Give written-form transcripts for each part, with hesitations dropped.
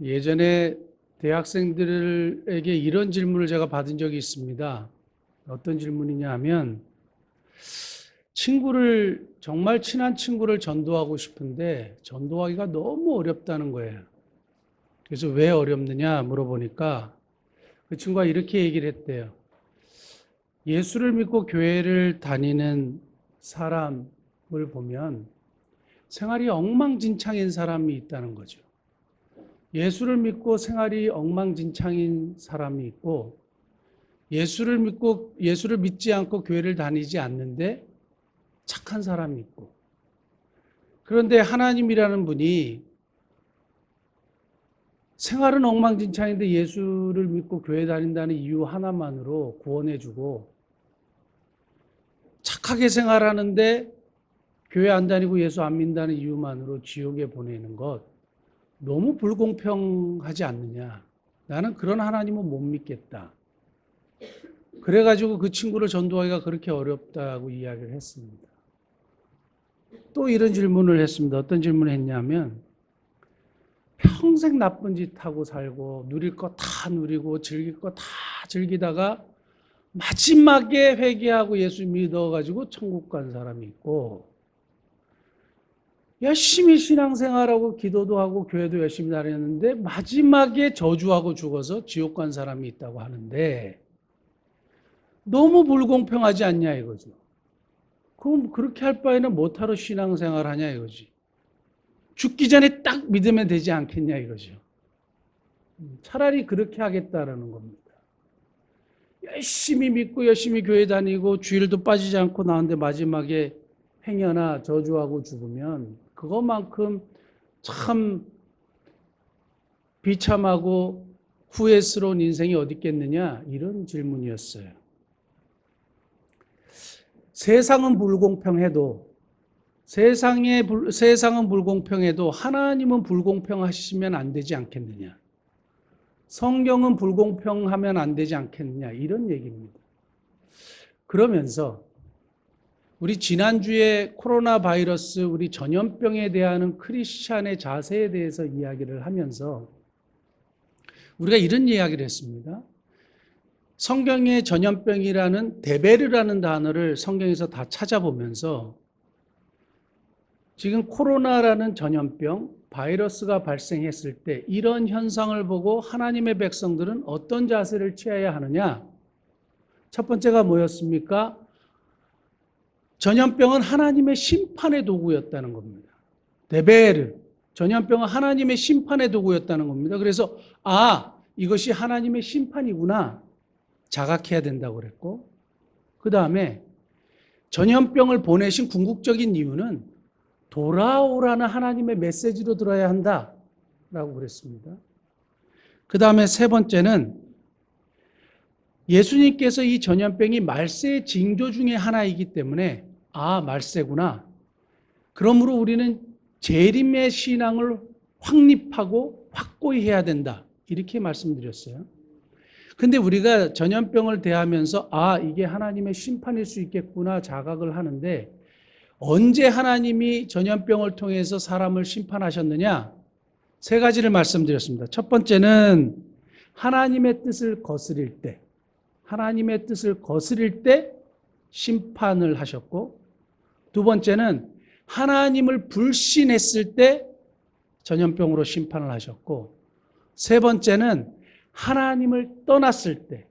예전에 대학생들에게 이런 질문을 제가 받은 적이 있습니다. 어떤 질문이냐 하면, 정말 친한 친구를 전도하고 싶은데 전도하기가 너무 어렵다는 거예요. 그래서 왜 어렵느냐 물어보니까 그 친구가 이렇게 얘기를 했대요. 예수를 믿고 교회를 다니는 사람을 보면 생활이 엉망진창인 사람이 있다는 거죠. 예수를 믿고 생활이 엉망진창인 사람이 있고, 예수를 믿지 않고 교회를 다니지 않는데 착한 사람이 있고, 그런데 하나님이라는 분이 생활은 엉망진창인데 예수를 믿고 교회 다닌다는 이유 하나만으로 구원해주고, 착하게 생활하는데 교회 안 다니고 예수 안 믿는다는 이유만으로 지옥에 보내는 것, 너무 불공평하지 않느냐. 나는 그런 하나님은 못 믿겠다. 그래가지고 그 친구를 전도하기가 그렇게 어렵다고 이야기를 했습니다. 또 이런 질문을 했습니다. 어떤 질문을 했냐면, 평생 나쁜 짓 하고 살고 누릴 거 다 누리고 즐길 거 다 즐기다가 마지막에 회개하고 예수 믿어가지고 천국 간 사람이 있고, 열심히 신앙생활하고 기도도 하고 교회도 열심히 다녔는데 마지막에 저주하고 죽어서 지옥 간 사람이 있다고 하는데, 너무 불공평하지 않냐 이거죠. 그럼 그렇게 할 바에는 뭐하러 신앙생활 하냐 이거지. 죽기 전에 딱 믿으면 되지 않겠냐 이거죠. 차라리 그렇게 하겠다라는 겁니다. 열심히 믿고 열심히 교회 다니고 주일도 빠지지 않고 나오는데 마지막에 행여나 저주하고 죽으면 그것만큼 참 비참하고 후회스러운 인생이 어디 있겠느냐, 이런 질문이었어요. 세상은 불공평해도 하나님은 불공평하시면 안 되지 않겠느냐, 성경은 불공평하면 안 되지 않겠느냐, 이런 얘기입니다. 그러면서 우리 지난주에 코로나 바이러스, 우리 전염병에 대한 크리스찬의 자세에 대해서 이야기를 하면서 우리가 이런 이야기를 했습니다. 성경의 전염병이라는 데베르라는 단어를 성경에서 다 찾아보면서 지금 코로나라는 전염병, 바이러스가 발생했을 때 이런 현상을 보고 하나님의 백성들은 어떤 자세를 취해야 하느냐? 첫 번째가 뭐였습니까? 전염병은 하나님의 심판의 도구였다는 겁니다. 데베르, 전염병은 하나님의 심판의 도구였다는 겁니다. 그래서 이것이 하나님의 심판이구나 자각해야 된다고 그랬고, 그 다음에 전염병을 보내신 궁극적인 이유는 돌아오라는 하나님의 메시지로 들어야 한다라고 그랬습니다. 그 다음에 세 번째는 예수님께서 이 전염병이 말세의 징조 중에 하나이기 때문에 말세구나. 그러므로 우리는 재림의 신앙을 확립하고 확고히 해야 된다. 이렇게 말씀드렸어요. 근데 우리가 전염병을 대하면서 이게 하나님의 심판일 수 있겠구나 자각을 하는데, 언제 하나님이 전염병을 통해서 사람을 심판하셨느냐? 세 가지를 말씀드렸습니다. 첫 번째는 하나님의 뜻을 거스릴 때 심판을 하셨고, 두 번째는 하나님을 불신했을 때 전염병으로 심판을 하셨고, 세 번째는 하나님을 떠났을 때,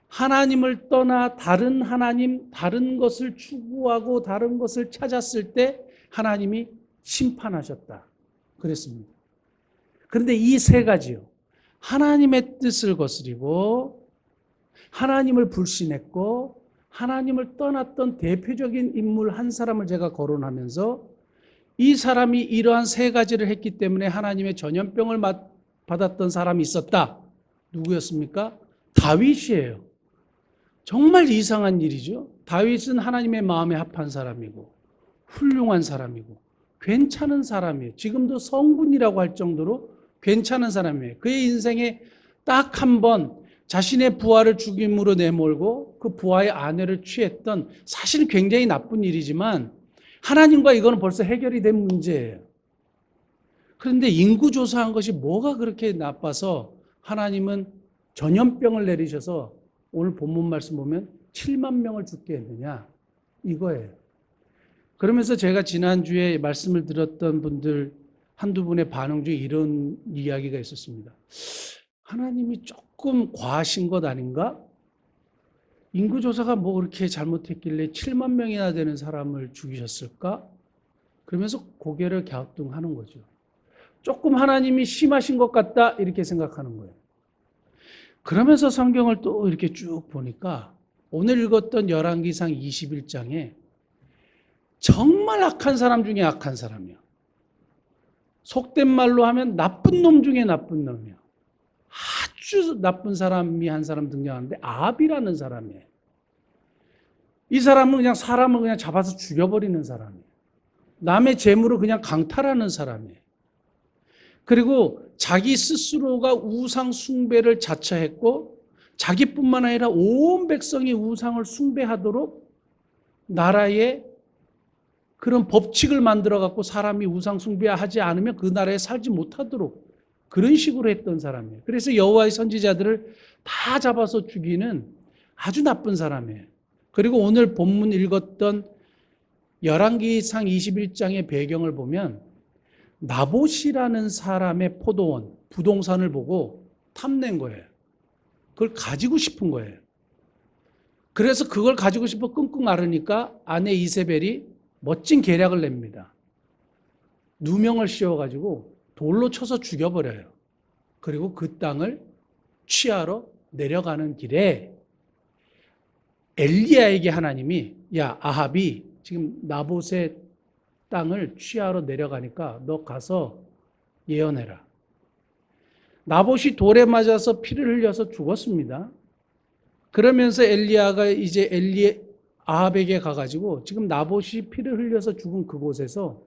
하나님을 떠나 다른 하나님, 다른 것을 추구하고 다른 것을 찾았을 때 하나님이 심판하셨다 그랬습니다. 그런데 이 세 가지요, 하나님의 뜻을 거스리고 하나님을 불신했고 하나님을 떠났던 대표적인 인물 한 사람을 제가 거론하면서, 이 사람이 이러한 세 가지를 했기 때문에 하나님의 전염병을 받았던 사람이 있었다. 누구였습니까? 다윗이에요. 정말 이상한 일이죠. 다윗은 하나님의 마음에 합한 사람이고 훌륭한 사람이고 괜찮은 사람이에요. 지금도 성군이라고 할 정도로 괜찮은 사람이에요. 그의 인생에 딱 한 번 자신의 부하를 죽임으로 내몰고 그 부하의 아내를 취했던, 사실 굉장히 나쁜 일이지만 하나님과 이거는 벌써 해결이 된 문제예요. 그런데 인구 조사한 것이 뭐가 그렇게 나빠서 하나님은 전염병을 내리셔서 오늘 본문 말씀 보면 7만 명을 죽게 했느냐 이거예요. 그러면서 제가 지난주에 말씀을 들었던 분들 한두 분의 반응 중에 이런 이야기가 있었습니다. 하나님이 조금 과하신 것 아닌가? 인구조사가 뭐 그렇게 잘못했길래 7만 명이나 되는 사람을 죽이셨을까? 그러면서 고개를 갸우뚱하는 거죠. 조금 하나님이 심하신 것 같다 이렇게 생각하는 거예요. 그러면서 성경을 또 이렇게 쭉 보니까 오늘 읽었던 열왕기상 21장에 정말 악한 사람 중에 악한 사람이야. 속된 말로 하면 나쁜 놈 중에 나쁜 놈이야. 아주 나쁜 사람이 한 사람 등장하는데 아합이라는 사람이에요. 이 사람은 그냥 사람을 그냥 잡아서 죽여버리는 사람이에요. 남의 재물을 그냥 강탈하는 사람이에요. 그리고 자기 스스로가 우상 숭배를 자처했고 자기뿐만 아니라 온 백성이 우상을 숭배하도록 나라에 그런 법칙을 만들어 갖고 사람이 우상 숭배하지 않으면 그 나라에 살지 못하도록 그런 식으로 했던 사람이에요. 그래서 여호와의 선지자들을 다 잡아서 죽이는 아주 나쁜 사람이에요. 그리고 오늘 본문 읽었던 열왕기상 21장의 배경을 보면 나봇이라는 사람의 포도원, 부동산을 보고 탐낸 거예요. 그걸 가지고 싶은 거예요. 그래서 그걸 가지고 싶어 끙끙 앓으니까 아내 이세벨이 멋진 계략을 냅니다. 누명을 씌워가지고 돌로 쳐서 죽여버려요. 그리고 그 땅을 취하러 내려가는 길에 엘리야에게 하나님이 야 아합이 지금 나봇의 땅을 취하러 내려가니까 너 가서 예언해라. 나봇이 돌에 맞아서 피를 흘려서 죽었습니다. 그러면서 엘리야가 이제 아합에게 가가지고 지금 나봇이 피를 흘려서 죽은 그곳에서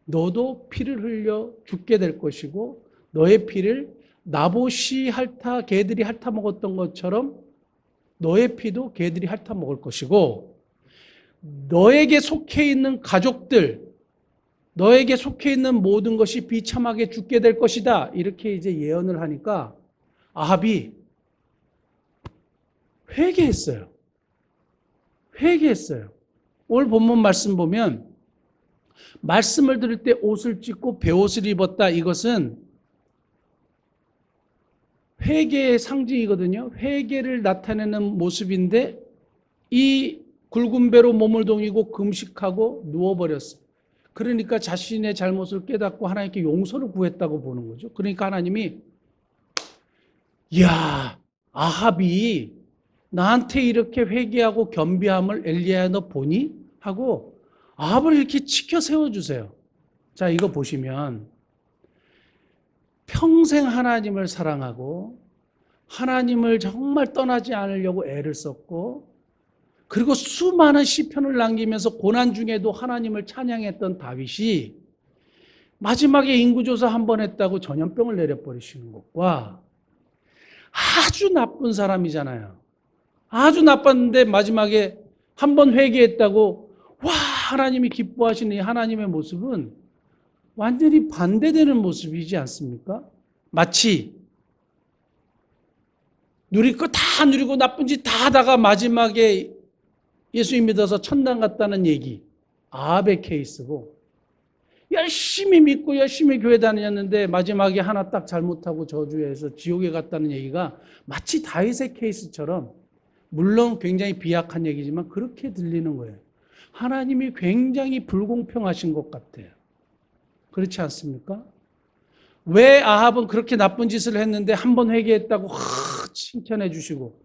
너도 피를 흘려 죽게 될 것이고 너의 피를 나봇이 개들이 핥아 먹었던 것처럼 너의 피도 개들이 핥아 먹을 것이고 너에게 속해 있는 가족들, 너에게 속해 있는 모든 것이 비참하게 죽게 될 것이다. 이렇게 이제 예언을 하니까 아합이 회개했어요. 오늘 본문 말씀 보면 말씀을 들을 때 옷을 찢고 베옷을 입었다. 이것은 회개의 상징이거든요. 회개를 나타내는 모습인데 이 굵은 배로 몸을 동이고 금식하고 누워버렸어요. 그러니까 자신의 잘못을 깨닫고 하나님께 용서를 구했다고 보는 거죠. 그러니까 하나님이 야 아합이 나한테 이렇게 회개하고 겸비함을 엘리야야 너 보니? 하고 아합을 이렇게 치켜 세워주세요. 자 이거 보시면 평생 하나님을 사랑하고 하나님을 정말 떠나지 않으려고 애를 썼고 그리고 수많은 시편을 남기면서 고난 중에도 하나님을 찬양했던 다윗이 마지막에 인구조사 한 번 했다고 전염병을 내려버리시는 것과 아주 나쁜 사람이잖아요. 아주 나빴는데 마지막에 한 번 회개했다고 와 하나님이 기뻐하시는 이 하나님의 모습은 완전히 반대되는 모습이지 않습니까? 마치 누릴 거 다 누리고 나쁜 짓 다 하다가 마지막에 예수님 믿어서 천당 갔다는 얘기 아합의 케이스고 열심히 믿고 열심히 교회 다녔는데 마지막에 하나 딱 잘못하고 저주해서 지옥에 갔다는 얘기가 마치 다윗의 케이스처럼 물론 굉장히 비약한 얘기지만 그렇게 들리는 거예요. 하나님이 굉장히 불공평하신 것 같아요. 그렇지 않습니까? 왜 아합은 그렇게 나쁜 짓을 했는데 한 번 회개했다고 칭찬해 주시고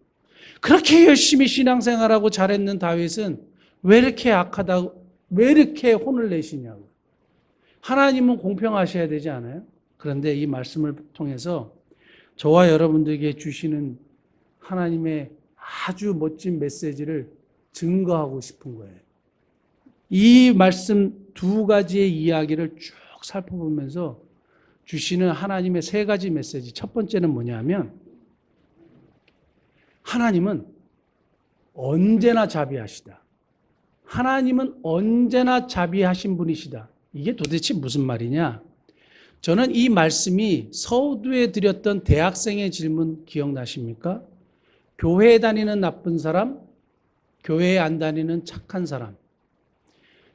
그렇게 열심히 신앙생활하고 잘했는 다윗은 왜 이렇게 악하다고 왜 이렇게 혼을 내시냐고. 하나님은 공평하셔야 되지 않아요? 그런데 이 말씀을 통해서 저와 여러분들에게 주시는 하나님의 아주 멋진 메시지를 증거하고 싶은 거예요. 이 말씀 두 가지의 이야기를 쭉 살펴보면서 주시는 하나님의 세 가지 메시지. 첫 번째는 뭐냐면 하나님은 언제나 자비하시다. 하나님은 언제나 자비하신 분이시다. 이게 도대체 무슨 말이냐? 저는 이 말씀이 서두에 드렸던 대학생의 질문 기억나십니까? 교회에 다니는 나쁜 사람, 교회에 안 다니는 착한 사람.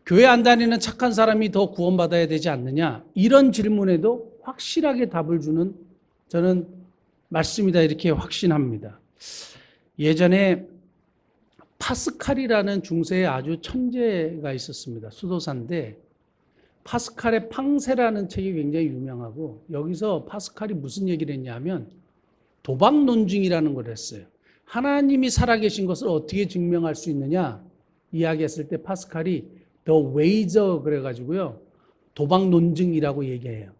교회 안 다니는 착한 사람이 더 구원받아야 되지 않느냐? 이런 질문에도 확실하게 답을 주는 저는 말씀이다 이렇게 확신합니다. 예전에 파스칼이라는 중세의 아주 천재가 있었습니다. 수도사인데 파스칼의 팡세라는 책이 굉장히 유명하고 여기서 파스칼이 무슨 얘기를 했냐면 도박 논증이라는 걸 했어요. 하나님이 살아계신 것을 어떻게 증명할 수 있느냐 이야기했을 때 파스칼이 The Wager 그래가지고요. 도박 논증이라고 얘기해요.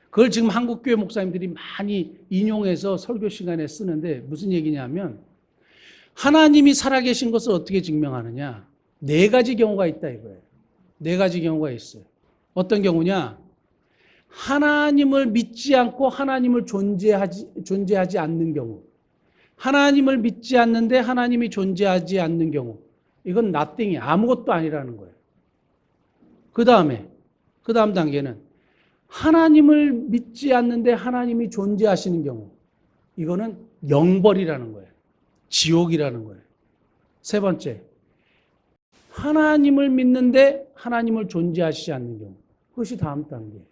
그걸 지금 한국교회 목사님들이 많이 인용해서 설교 시간에 쓰는데 무슨 얘기냐면 하나님이 살아계신 것을 어떻게 증명하느냐. 4가지 경우가 있다 이거예요. 4가지 경우가 있어요. 어떤 경우냐? 하나님을 믿지 않고 하나님을 존재하지 않는 경우. 하나님을 믿지 않는데 하나님이 존재하지 않는 경우. 이건 nothing이 아무것도 아니라는 거예요. 그 다음 단계는 하나님을 믿지 않는데 하나님이 존재하시는 경우. 이거는 영벌이라는 거예요. 지옥이라는 거예요. 3번째, 하나님을 믿는데 하나님을 존재하시지 않는 경우. 그것이 다음 단계예요.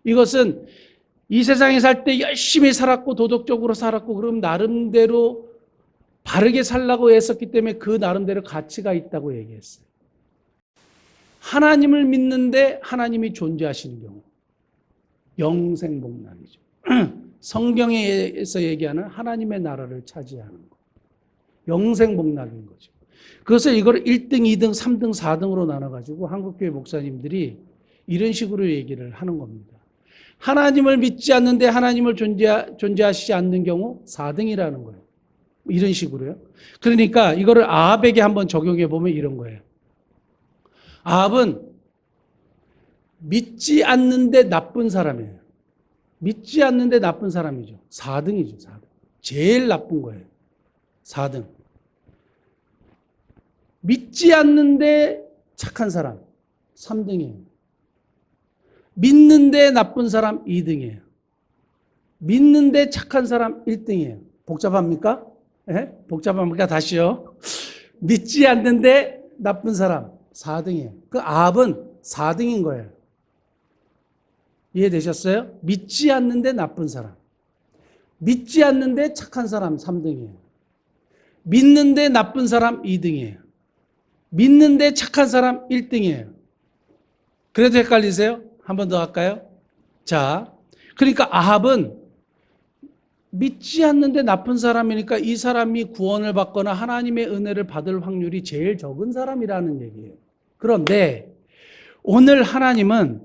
이것은 이 세상에 살 때 열심히 살았고 도덕적으로 살았고 그럼 나름대로 바르게 살라고 애썼기 때문에 그 나름대로 가치가 있다고 얘기했어요. 하나님을 믿는데 하나님이 존재하시는 경우. 영생복락이죠. 성경에서 얘기하는 하나님의 나라를 차지하는 것. 영생복락인 거죠. 그것을 이걸 1등, 2등, 3등, 4등으로 나눠가지고 한국교회 목사님들이 이런 식으로 얘기를 하는 겁니다. 하나님을 믿지 않는데 하나님을 존재하시지 않는 경우 4등이라는 거예요. 이런 식으로요. 그러니까 이거를 아합에게 한번 적용해 보면 이런 거예요. 아합은 믿지 않는데 나쁜 사람이에요. 믿지 않는데 나쁜 사람이죠. 4등이죠. 4등. 제일 나쁜 거예요. 4등. 믿지 않는데 착한 사람 3등이에요. 믿는데 나쁜 사람 2등이에요. 믿는데 착한 사람 1등이에요. 복잡합니까? 네? 복잡합니까? 다시요. 믿지 않는데 나쁜 사람 4등이에요. 그 아합은 4등인 거예요. 이해되셨어요? 믿지 않는데 나쁜 사람. 믿지 않는데 착한 사람 3등이에요. 믿는데 나쁜 사람 2등이에요. 믿는데 착한 사람 1등이에요. 그래도 헷갈리세요? 한 번 더 할까요? 자, 그러니까 아합은 믿지 않는데 나쁜 사람이니까 이 사람이 구원을 받거나 하나님의 은혜를 받을 확률이 제일 적은 사람이라는 얘기예요. 그런데 오늘 하나님은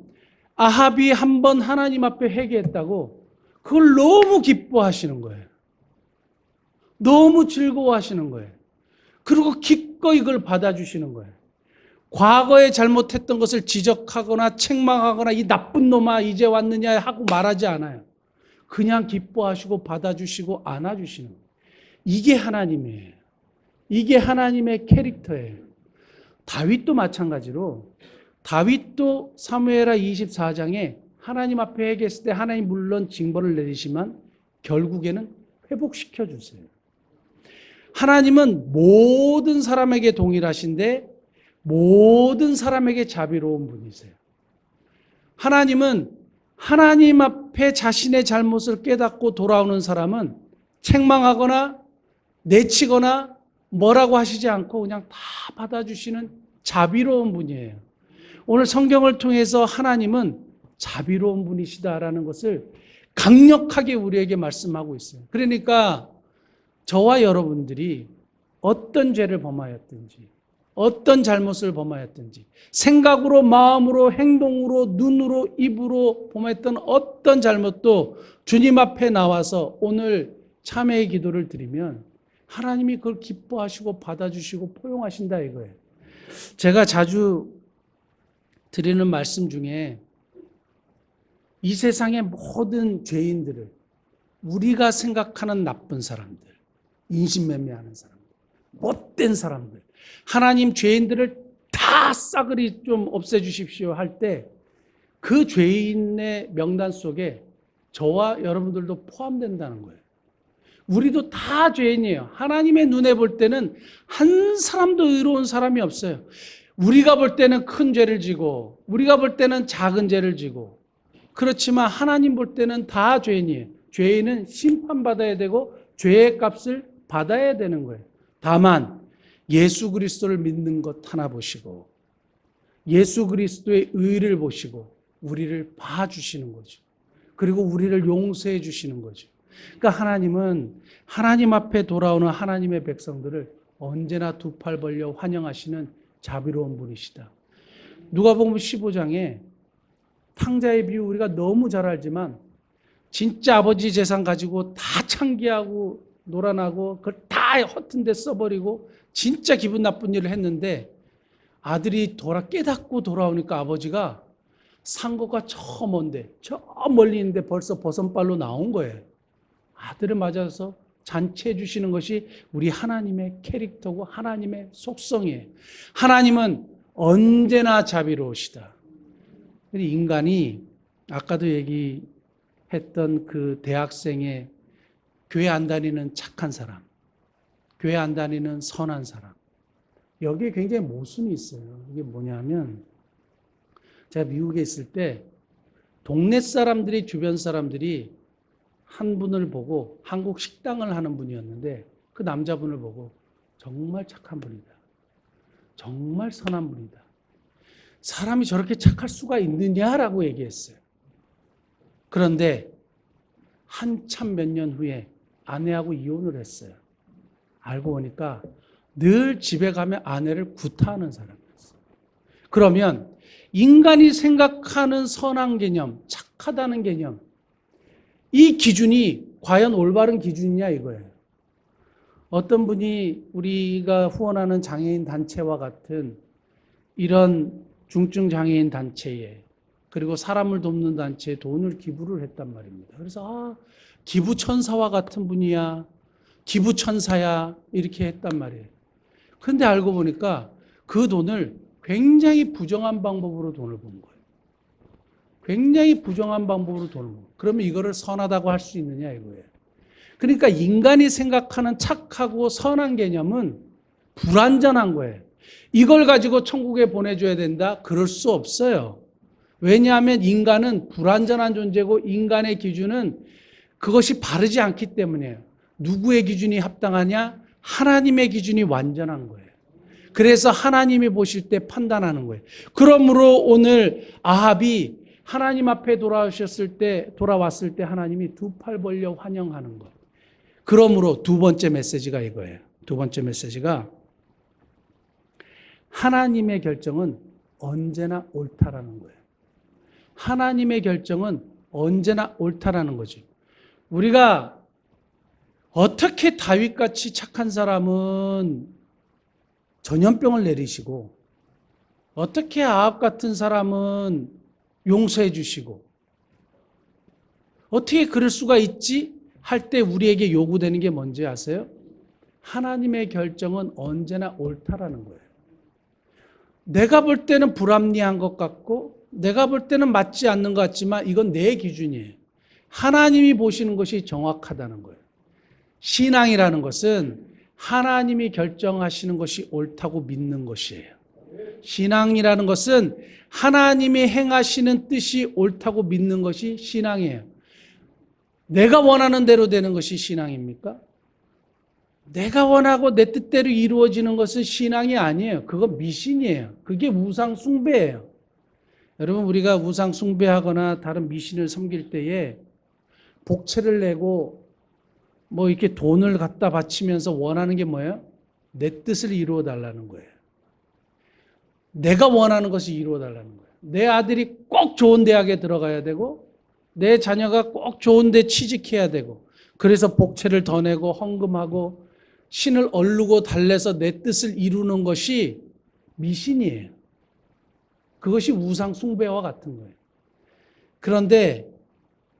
아합이 한번 하나님 앞에 회개했다고 그걸 너무 기뻐하시는 거예요. 너무 즐거워하시는 거예요. 그리고 기꺼이 그걸 받아주시는 거예요. 과거에 잘못했던 것을 지적하거나 책망하거나 이 나쁜 놈아 이제 왔느냐 하고 말하지 않아요. 그냥 기뻐하시고 받아주시고 안아주시는 거예요. 이게 하나님이에요. 이게 하나님의 캐릭터예요. 다윗도 마찬가지로 다윗도 사무엘하 24장에 하나님 앞에 회개했을 때 하나님 물론 징벌을 내리시지만 결국에는 회복시켜 주세요. 하나님은 모든 사람에게 동일하신데 모든 사람에게 자비로운 분이세요. 하나님은 하나님 앞에 자신의 잘못을 깨닫고 돌아오는 사람은 책망하거나 내치거나 뭐라고 하시지 않고 그냥 다 받아주시는 자비로운 분이에요. 오늘 성경을 통해서 하나님은 자비로운 분이시다라는 것을 강력하게 우리에게 말씀하고 있어요. 그러니까 저와 여러분들이 어떤 죄를 범하였든지 어떤 잘못을 범하였든지 생각으로 마음으로 행동으로 눈으로 입으로 범했던 어떤 잘못도 주님 앞에 나와서 오늘 참회의 기도를 드리면 하나님이 그걸 기뻐하시고 받아주시고 포용하신다 이거예요. 제가 자주 드리는 말씀 중에 이 세상의 모든 죄인들을 우리가 생각하는 나쁜 사람들, 인신매매하는 사람들, 못된 사람들, 하나님 죄인들을 다 싸그리 좀 없애주십시오 할 때 그 죄인의 명단 속에 저와 여러분들도 포함된다는 거예요. 우리도 다 죄인이에요. 하나님의 눈에 볼 때는 한 사람도 의로운 사람이 없어요. 우리가 볼 때는 큰 죄를 지고, 우리가 볼 때는 작은 죄를 지고, 그렇지만 하나님 볼 때는 다 죄인이에요. 죄인은 심판받아야 되고 죄의 값을 받아야 되는 거예요. 다만 예수 그리스도를 믿는 것 하나 보시고, 예수 그리스도의 의를 보시고 우리를 봐주시는 거죠. 그리고 우리를 용서해 주시는 거죠. 그러니까 하나님은 하나님 앞에 돌아오는 하나님의 백성들을 언제나 두 팔 벌려 환영하시는 자비로운 분이시다. 누가복음 15장에 탕자의 비유 우리가 너무 잘 알지만 진짜 아버지 재산 가지고 다 창기하고 놀아나고 그걸 다 허튼 데 써버리고 진짜 기분 나쁜 일을 했는데 아들이 깨닫고 돌아오니까 아버지가 상고가 저 먼데 저 멀리 있는데 벌써 버선발로 나온 거예요. 아들을 맞아서 잔치해 주시는 것이 우리 하나님의 캐릭터고 하나님의 속성이에요. 하나님은 언제나 자비로우시다. 인간이 아까도 얘기했던 그 대학생의 교회 안 다니는 착한 사람, 교회 안 다니는 선한 사람, 여기에 굉장히 모순이 있어요. 이게 뭐냐면 제가 미국에 있을 때 동네 사람들이, 주변 사람들이 한 분을 보고 한국 식당을 하는 분이었는데 그 남자분을 보고 정말 착한 분이다, 정말 선한 분이다, 사람이 저렇게 착할 수가 있느냐라고 얘기했어요. 그런데 한참 몇 년 후에 아내하고 이혼을 했어요. 알고 보니까 늘 집에 가면 아내를 구타하는 사람이었어요. 그러면 인간이 생각하는 선한 개념, 착하다는 개념, 이 기준이 과연 올바른 기준이냐 이거예요. 어떤 분이 우리가 후원하는 장애인 단체와 같은 이런 중증 장애인 단체에, 그리고 사람을 돕는 단체에 돈을 기부를 했단 말입니다. 그래서 기부 천사와 같은 분이야, 기부 천사야, 이렇게 했단 말이에요. 그런데 알고 보니까 그 돈을 굉장히 부정한 방법으로 돈을 번 거예요. 굉장히 부정한 방법으로 돈을 번 거예요. 그러면 이거를 선하다고 할 수 있느냐 이거예요. 그러니까 인간이 생각하는 착하고 선한 개념은 불완전한 거예요. 이걸 가지고 천국에 보내줘야 된다? 그럴 수 없어요. 왜냐하면 인간은 불완전한 존재고 인간의 기준은 그것이 바르지 않기 때문이에요. 누구의 기준이 합당하냐? 하나님의 기준이 완전한 거예요. 그래서 하나님이 보실 때 판단하는 거예요. 그러므로 오늘 아합이 하나님 앞에 돌아왔을 때 하나님이 두 팔 벌려 환영하는 것. 그러므로 두 번째 메시지가 이거예요. 두 번째 메시지가 하나님의 결정은 언제나 옳다라는 거예요. 하나님의 결정은 언제나 옳다라는 거죠. 우리가 어떻게 다윗같이 착한 사람은 전염병을 내리시고 어떻게 아합 같은 사람은 용서해 주시고 어떻게 그럴 수가 있지? 할 때 우리에게 요구되는 게 뭔지 아세요? 하나님의 결정은 언제나 옳다라는 거예요. 내가 볼 때는 불합리한 것 같고 내가 볼 때는 맞지 않는 것 같지만 이건 내 기준이에요. 하나님이 보시는 것이 정확하다는 거예요. 신앙이라는 것은 하나님이 결정하시는 것이 옳다고 믿는 것이에요. 신앙이라는 것은 하나님이 행하시는 뜻이 옳다고 믿는 것이 신앙이에요. 내가 원하는 대로 되는 것이 신앙입니까? 내가 원하고 내 뜻대로 이루어지는 것은 신앙이 아니에요. 그건 미신이에요. 그게 우상 숭배예요. 여러분, 우리가 우상 숭배하거나 다른 미신을 섬길 때에 복채를 내고 뭐 이렇게 돈을 갖다 바치면서 원하는 게 뭐예요? 내 뜻을 이루어 달라는 거예요. 내가 원하는 것이 이루어 달라는 거예요. 내 아들이 꼭 좋은 대학에 들어가야 되고 내 자녀가 꼭 좋은 데 취직해야 되고 그래서 복채를 더 내고 헌금하고 신을 얼르고 달래서 내 뜻을 이루는 것이 미신이에요. 그것이 우상 숭배와 같은 거예요. 그런데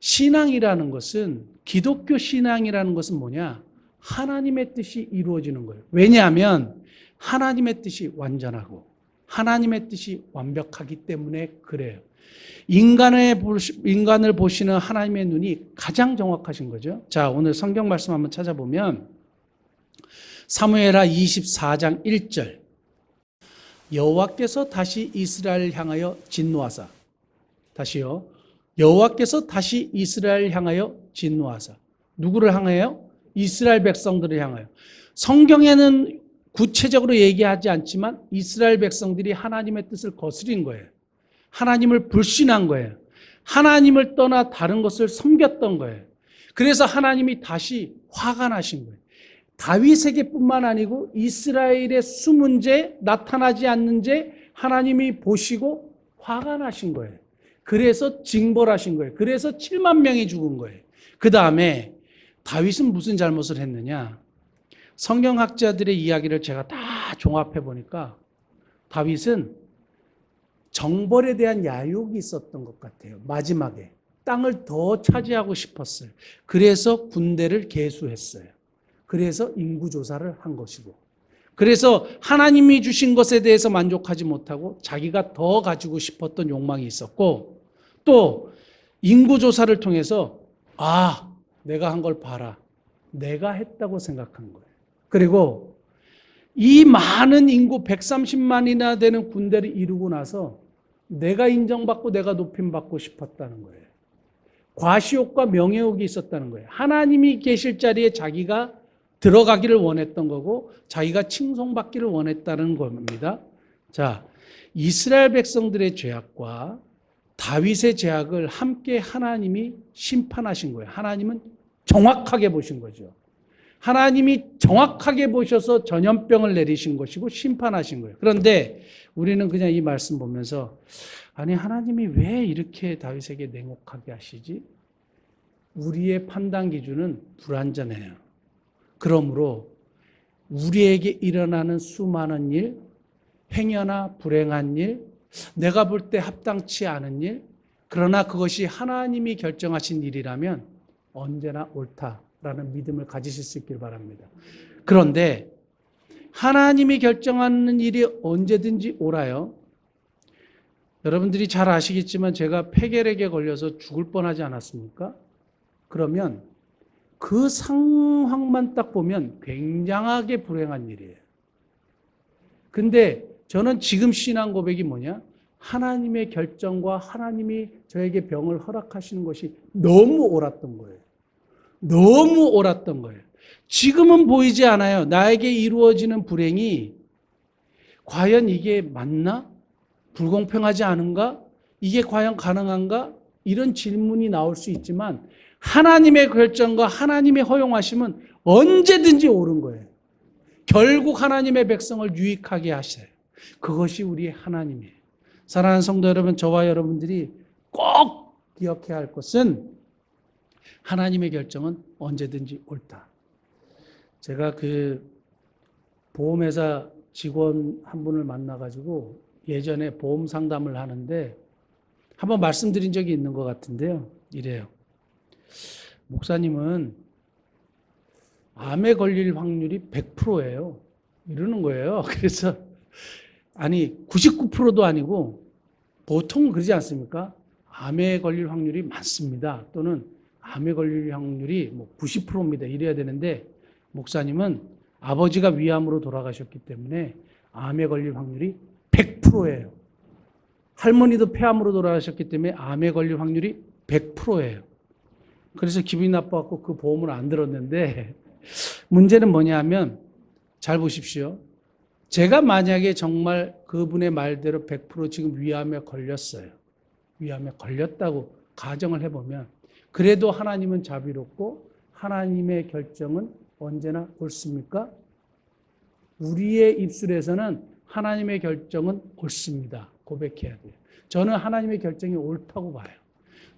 신앙이라는 것은, 기독교 신앙이라는 것은 뭐냐? 하나님의 뜻이 이루어지는 거예요. 왜냐하면 하나님의 뜻이 완전하고 하나님의 뜻이 완벽하기 때문에 그래요. 인간을 보시는 하나님의 눈이 가장 정확하신 거죠. 자, 오늘 성경 말씀 한번 찾아보면 사무엘하 24장 1절, 여호와께서 다시 이스라엘을 향하여 진노하사, 다시요, 여호와께서 다시 이스라엘을 향하여 진노하사. 누구를 향하여? 이스라엘 백성들을 향하여. 성경에는 구체적으로 얘기하지 않지만 이스라엘 백성들이 하나님의 뜻을 거스린 거예요. 하나님을 불신한 거예요. 하나님을 떠나 다른 것을 섬겼던 거예요. 그래서 하나님이 다시 화가 나신 거예요. 다윗에게뿐만 아니고 이스라엘의 숨은 죄, 나타나지 않는 죄 하나님이 보시고 화가 나신 거예요. 그래서 징벌하신 거예요. 그래서 7만 명이 죽은 거예요. 그 다음에 다윗은 무슨 잘못을 했느냐? 성경학자들의 이야기를 제가 다 종합해 보니까 다윗은 정벌에 대한 야욕이 있었던 것 같아요. 마지막에 땅을 더 차지하고 싶었어요. 그래서 군대를 계수했어요. 그래서 인구조사를 한 것이고, 그래서 하나님이 주신 것에 대해서 만족하지 못하고 자기가 더 가지고 싶었던 욕망이 있었고, 또 인구조사를 통해서 내가 한 걸 봐라, 내가 했다고 생각한 거예요. 그리고 이 많은 인구 130만이나 되는 군대를 이루고 나서 내가 인정받고 내가 높임받고 싶었다는 거예요. 과시욕과 명예욕이 있었다는 거예요. 하나님이 계실 자리에 자기가 들어가기를 원했던 거고 자기가 칭송받기를 원했다는 겁니다. 자, 이스라엘 백성들의 죄악과 다윗의 죄악을 함께 하나님이 심판하신 거예요. 하나님은 정확하게 보신 거죠. 하나님이 정확하게 보셔서 전염병을 내리신 것이고 심판하신 거예요. 그런데 우리는 그냥 이 말씀 보면서 아니 하나님이 왜 이렇게 다윗에게 냉혹하게 하시지? 우리의 판단 기준은 불완전해요. 그러므로 우리에게 일어나는 수많은 일, 행여나 불행한 일, 내가 볼 때 합당치 않은 일, 그러나 그것이 하나님이 결정하신 일이라면 언제나 옳다라는 믿음을 가지실 수 있길 바랍니다. 그런데 하나님이 결정하는 일이 언제든지 옳아요. 여러분들이 잘 아시겠지만 제가 폐결핵에 걸려서 죽을 뻔하지 않았습니까? 그러면 그 상황만 딱 보면 굉장하게 불행한 일이에요. 근데 저는 지금 신앙 고백이 뭐냐? 하나님의 결정과 하나님이 저에게 병을 허락하시는 것이 너무 옳았던 거예요. 너무 옳았던 거예요. 지금은 보이지 않아요. 나에게 이루어지는 불행이 과연 이게 맞나? 불공평하지 않은가? 이게 과연 가능한가? 이런 질문이 나올 수 있지만 하나님의 결정과 하나님의 허용하심은 언제든지 옳은 거예요. 결국 하나님의 백성을 유익하게 하셔요. 그것이 우리의 하나님이에요. 사랑하는 성도 여러분, 저와 여러분들이 꼭 기억해야 할 것은 하나님의 결정은 언제든지 옳다. 제가 그 보험회사 직원 한 분을 만나가지고 예전에 보험 상담을 하는데 한번 말씀드린 적이 있는 것 같은데요. 이래요. 목사님은 암에 걸릴 확률이 100%예요. 이러는 거예요. 그래서 아니 99%도 아니고 보통 그러지 않습니까? 암에 걸릴 확률이 많습니다. 또는 암에 걸릴 확률이 90%입니다. 이래야 되는데 목사님은 아버지가 위암으로 돌아가셨기 때문에 암에 걸릴 확률이 100%예요. 할머니도 폐암으로 돌아가셨기 때문에 암에 걸릴 확률이 100%예요. 그래서 기분이 나빠갖고 그 보험을 안 들었는데 문제는 뭐냐면 잘 보십시오. 제가 만약에 정말 그분의 말대로 100% 지금 위암에 걸렸어요. 위암에 걸렸다고 가정을 해보면 그래도 하나님은 자비롭고 하나님의 결정은 언제나 옳습니까? 우리의 입술에서는 하나님의 결정은 옳습니다. 고백해야 돼요. 저는 하나님의 결정이 옳다고 봐요.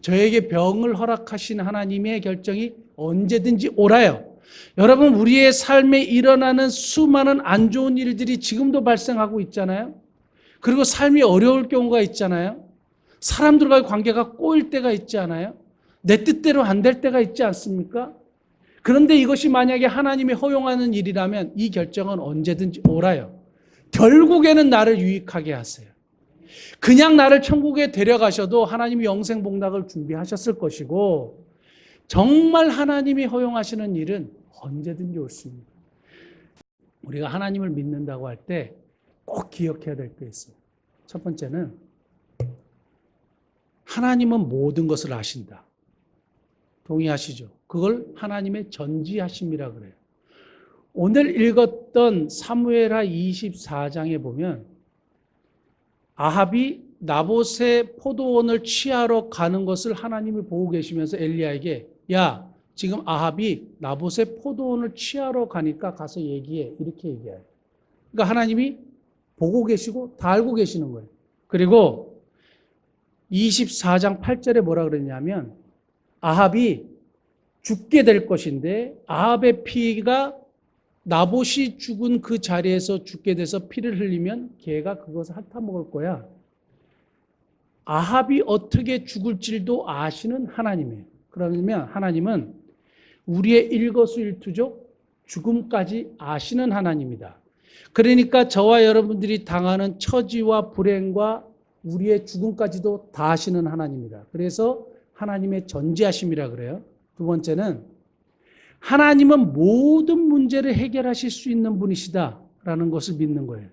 저에게 병을 허락하신 하나님의 결정이 언제든지 옳아요. 여러분, 우리의 삶에 일어나는 수많은 안 좋은 일들이 지금도 발생하고 있잖아요. 그리고 삶이 어려울 경우가 있잖아요. 사람들과의 관계가 꼬일 때가 있지 않아요? 내 뜻대로 안 될 때가 있지 않습니까? 그런데 이것이 만약에 하나님이 허용하는 일이라면 이 결정은 언제든지 옳아요. 결국에는 나를 유익하게 하세요. 그냥 나를 천국에 데려가셔도 하나님이 영생복락을 준비하셨을 것이고 정말 하나님이 허용하시는 일은 언제든지 옳습니다. 우리가 하나님을 믿는다고 할 때 꼭 기억해야 될 게 있어요. 첫 번째는 하나님은 모든 것을 아신다. 동의하시죠? 그걸 하나님의 전지하심이라 그래요. 오늘 읽었던 사무엘하 24장에 보면 아합이 나봇의 포도원을 취하러 가는 것을 하나님이 보고 계시면서 엘리야에게 야, 지금 아합이 나봇의 포도원을 취하러 가니까 가서 얘기해. 이렇게 얘기해요. 그러니까 하나님이 보고 계시고 다 알고 계시는 거예요. 그리고 24장 8절에 뭐라 그랬냐면 아합이 죽게 될 것인데 아합의 피가 나봇이 죽은 그 자리에서 죽게 돼서 피를 흘리면 걔가 그것을 핥아먹을 거야. 아합이 어떻게 죽을 줄도 아시는 하나님이에요. 그러면 하나님은 우리의 일거수일투족 죽음까지 아시는 하나님이다. 그러니까 저와 여러분들이 당하는 처지와 불행과 우리의 죽음까지도 다 아시는 하나님이다. 그래서 하나님의 전지하심이라 그래요. 두 번째는 하나님은 모든 문제를 해결하실 수 있는 분이시다라는 것을 믿는 거예요.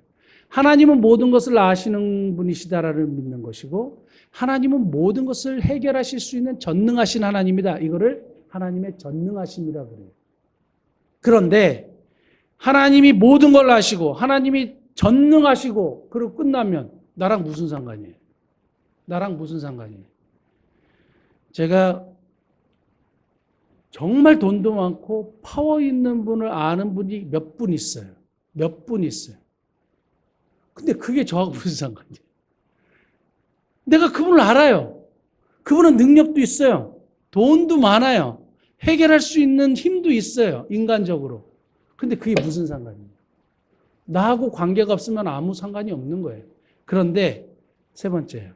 하나님은 모든 것을 아시는 분이시다라는 믿는 것이고 하나님은 모든 것을 해결하실 수 있는 전능하신 하나님이다. 이거를 하나님의 전능하심이라 그래요. 그런데 하나님이 모든 걸 아시고 하나님이 전능하시고 그리고 끝나면 나랑 무슨 상관이에요? 나랑 무슨 상관이에요? 제가 정말 돈도 많고 파워 있는 분을 아는 분이 몇 분 있어요. 몇 분 있어요. 근데 그게 저하고 무슨 상관이에요? 내가 그분을 알아요. 그분은 능력도 있어요. 돈도 많아요. 해결할 수 있는 힘도 있어요. 인간적으로. 근데 그게 무슨 상관이에요? 나하고 관계가 없으면 아무 상관이 없는 거예요. 그런데 세 번째예요.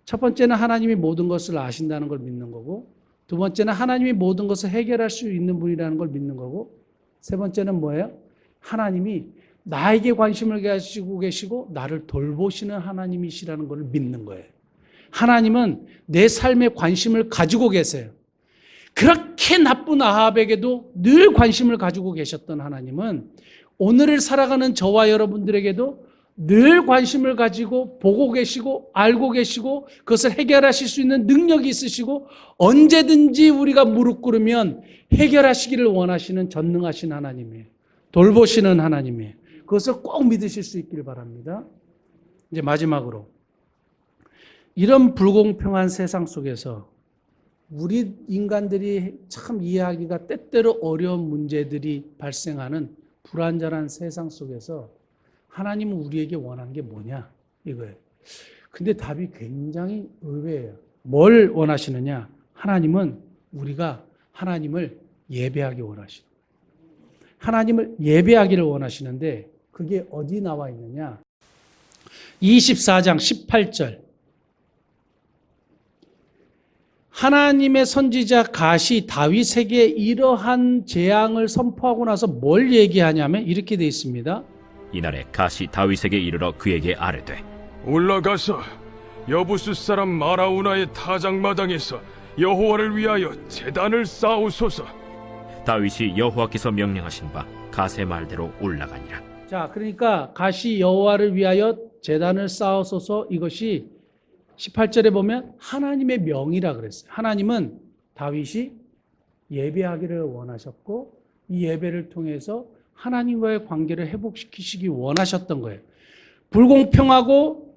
첫 번째는 하나님이 모든 것을 아신다는 걸 믿는 거고 두 번째는 하나님이 모든 것을 해결할 수 있는 분이라는 걸 믿는 거고 세 번째는 뭐예요? 하나님이 나에게 관심을 가지고 계시고 나를 돌보시는 하나님이시라는 걸 믿는 거예요. 하나님은 내 삶에 관심을 가지고 계세요. 그렇게 나쁜 아합에게도 늘 관심을 가지고 계셨던 하나님은 오늘을 살아가는 저와 여러분들에게도 늘 관심을 가지고 보고 계시고 알고 계시고 그것을 해결하실 수 있는 능력이 있으시고 언제든지 우리가 무릎 꿇으면 해결하시기를 원하시는 전능하신 하나님이에요. 돌보시는 하나님이에요. 그것을 꼭 믿으실 수 있기를 바랍니다. 이제 마지막으로 이런 불공평한 세상 속에서 우리 인간들이 참 이해하기가 때때로 어려운 문제들이 발생하는 불안전한 세상 속에서 하나님은 우리에게 원하는 게 뭐냐 이거예요. 근데 답이 굉장히 의외예요. 뭘 원하시느냐? 하나님은 우리가 하나님을 예배하기 원하시는 거예요. 하나님을 예배하기를 원하시는데 그게 어디 나와 있느냐? 24장 18절 하나님의 선지자 갓이 다윗에게 이러한 재앙을 선포하고 나서 뭘 얘기하냐면 이렇게 되어 있습니다. 이날에 갓이 다윗에게 이르러 그에게 아뢰되 올라가서 여부스 사람 마라우나의 타작마당에서 여호와를 위하여 제단을 쌓으소서. 다윗이 여호와께서 명령하신 바 갓의 말대로 올라가니라. 자, 그러니까 갓이 여호와를 위하여 제단을 쌓으소서 이것이 18절에 보면 하나님의 명이라 그랬어요. 하나님은 다윗이 예배하기를 원하셨고 이 예배를 통해서 하나님과의 관계를 회복시키시기 원하셨던 거예요. 불공평하고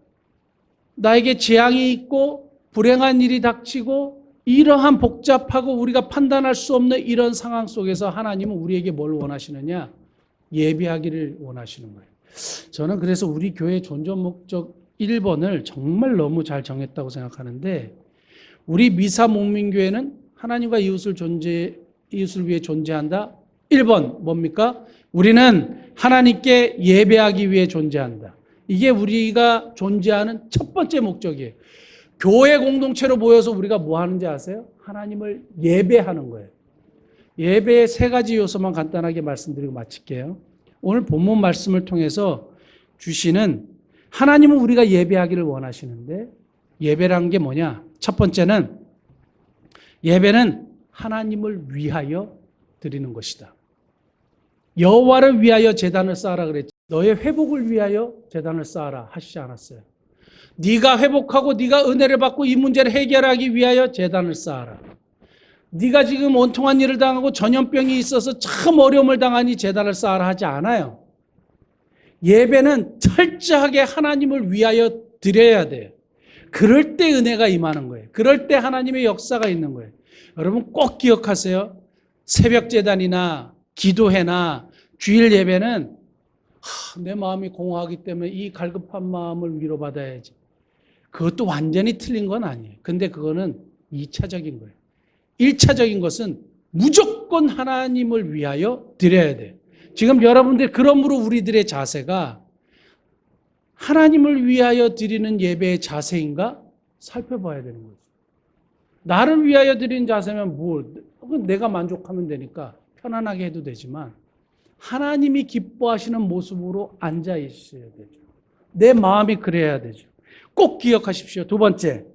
나에게 재앙이 있고 불행한 일이 닥치고 이러한 복잡하고 우리가 판단할 수 없는 이런 상황 속에서 하나님은 우리에게 뭘 원하시느냐? 예배하기를 원하시는 거예요. 저는 그래서 우리 교회 존재 목적 1번을 정말 너무 잘 정했다고 생각하는데 우리 미사목민교회는 하나님과 이웃을 위해 존재한다. 1번 뭡니까? 우리는 하나님께 예배하기 위해 존재한다. 이게 우리가 존재하는 첫 번째 목적이에요. 교회 공동체로 모여서 우리가 뭐 하는지 아세요? 하나님을 예배하는 거예요. 예배의 세 가지 요소만 간단하게 말씀드리고 마칠게요. 오늘 본문 말씀을 통해서 주시는, 하나님은 우리가 예배하기를 원하시는데, 예배라는 게 뭐냐? 첫 번째는 예배는 하나님을 위하여 드리는 것이다. 여호와를 위하여 제단을 쌓아라 그랬죠. 너의 회복을 위하여 제단을 쌓아라 하시지 않았어요. 네가 회복하고 네가 은혜를 받고 이 문제를 해결하기 위하여 제단을 쌓아라. 네가 지금 원통한 일을 당하고 전염병이 있어서 참 어려움을 당하니 제단을 쌓아라 하지 않아요. 예배는 철저하게 하나님을 위하여 드려야 돼요. 그럴 때 은혜가 임하는 거예요. 그럴 때 하나님의 역사가 있는 거예요. 여러분 꼭 기억하세요. 새벽 제단이나 기도회나 주일 예배는 내 마음이 공허하기 때문에 이 갈급한 마음을 위로받아야지. 그것도 완전히 틀린 건 아니에요. 근데 그거는 2차적인 거예요. 1차적인 것은 무조건 하나님을 위하여 드려야 돼요. 지금 여러분들 그러므로 우리들의 자세가 하나님을 위하여 드리는 예배의 자세인가 살펴봐야 되는 거죠. 나를 위하여 드리는 자세면 내가 만족하면 되니까 편안하게 해도 되지만 하나님이 기뻐하시는 모습으로 앉아 있어야 되죠. 내 마음이 그래야 되죠. 꼭 기억하십시오. 두 번째,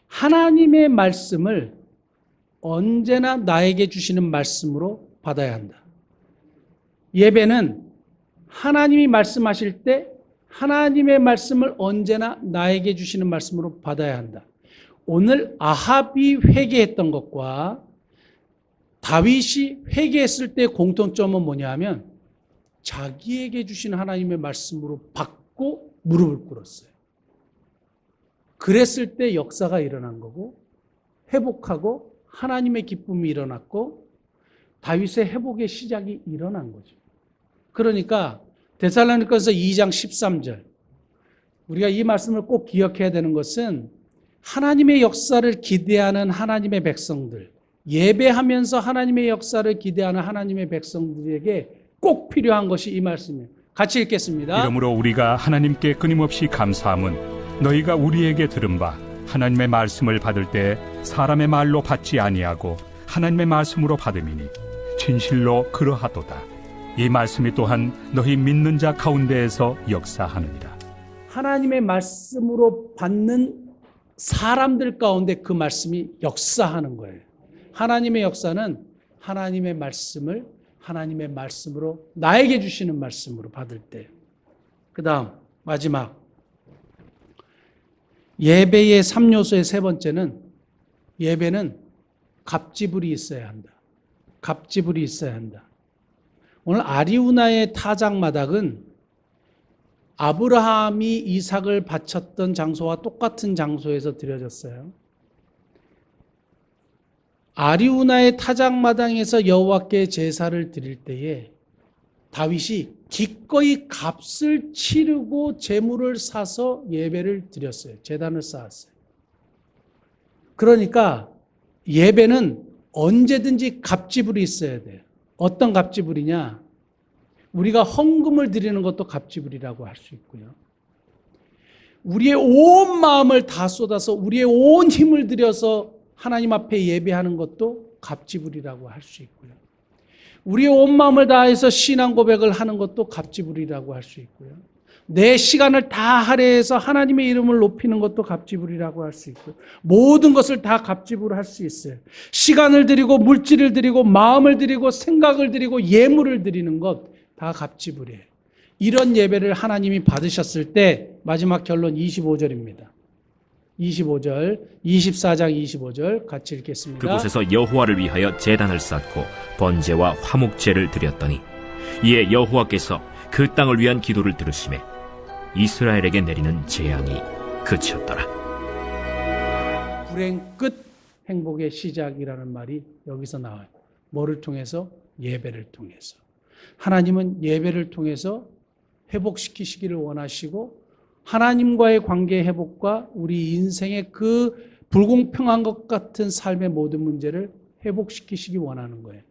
하나님의 말씀을 언제나 나에게 주시는 말씀으로 받아야 한다. 예배는 하나님이 말씀하실 때 하나님의 말씀을 언제나 나에게 주시는 말씀으로 받아야 한다. 오늘 아합이 회개했던 것과 다윗이 회개했을 때 공통점은 뭐냐 하면 자기에게 주신 하나님의 말씀으로 받고 무릎을 꿇었어요. 그랬을 때 역사가 일어난 거고 회복하고 하나님의 기쁨이 일어났고 다윗의 회복의 시작이 일어난 거죠. 그러니까 데살로니가서 2장 13절 우리가 이 말씀을 꼭 기억해야 되는 것은 하나님의 역사를 기대하는 하나님의 백성들, 예배하면서 하나님의 역사를 기대하는 하나님의 백성들에게 꼭 필요한 것이 이 말씀이에요. 같이 읽겠습니다. 이러므로 우리가 하나님께 끊임없이 감사함은 너희가 우리에게 들은 바 하나님의 말씀을 받을 때 사람의 말로 받지 아니하고 하나님의 말씀으로 받음이니 진실로 그러하도다. 이 말씀이 또한 너희 믿는 자 가운데에서 역사하느니라. 하나님의 말씀으로 받는 사람들 가운데 그 말씀이 역사하는 거예요. 하나님의 역사는 하나님의 말씀을 하나님의 말씀으로 나에게 주시는 말씀으로 받을 때. 그 다음 마지막 예배의 3요소의 세 번째는 예배는 갑지불이 있어야 한다. 갑지불이 있어야 한다. 오늘 아리우나의 타작마당은 아브라함이 이삭을 바쳤던 장소와 똑같은 장소에서 드려졌어요. 아리우나의 타작마당에서 여호와께 제사를 드릴 때에 다윗이 기꺼이 값을 치르고 제물을 사서 예배를 드렸어요. 제단을 쌓았어요. 그러니까 예배는 언제든지 갑지불이 있어야 돼요. 어떤 갑지불이냐? 우리가 헌금을 드리는 것도 갑지불이라고 할 수 있고요. 우리의 온 마음을 다 쏟아서 우리의 온 힘을 들여서 하나님 앞에 예배하는 것도 갑지불이라고 할 수 있고요. 우리의 온 마음을 다해서 신앙 고백을 하는 것도 갑지불이라고 할 수 있고요. 내 시간을 다 할애해서 하나님의 이름을 높이는 것도 갑지불이라고 할 수 있고요. 모든 것을 다 갑지불 할 수 있어요. 시간을 드리고 물질을 드리고 마음을 드리고 생각을 드리고 예물을 드리는 것 다 갑지불이에요. 이런 예배를 하나님이 받으셨을 때 마지막 결론 25절입니다. 25절, 24장 25절 같이 읽겠습니다. 그곳에서 여호와를 위하여 제단을 쌓고 번제와 화목제를 드렸더니 이에 여호와께서 그 땅을 위한 기도를 들으시매 이스라엘에게 내리는 재앙이 그쳤더라. 불행 끝 행복의 시작이라는 말이 여기서 나와요. 뭐를 통해서? 예배를 통해서. 하나님은 예배를 통해서 회복시키시기를 원하시고 하나님과의 관계 회복과 우리 인생의 그 불공평한 것 같은 삶의 모든 문제를 회복시키시기 원하는 거예요.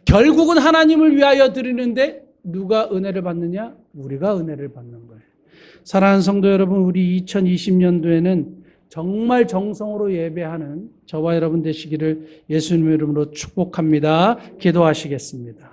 결국은 하나님을 위하여 드리는데 누가 은혜를 받느냐? 우리가 은혜를 받는 거예요. 사랑하는 성도 여러분, 우리 2020년도에는 정말 정성으로 예배하는 저와 여러분 되시기를 예수님의 이름으로 축복합니다. 기도하시겠습니다.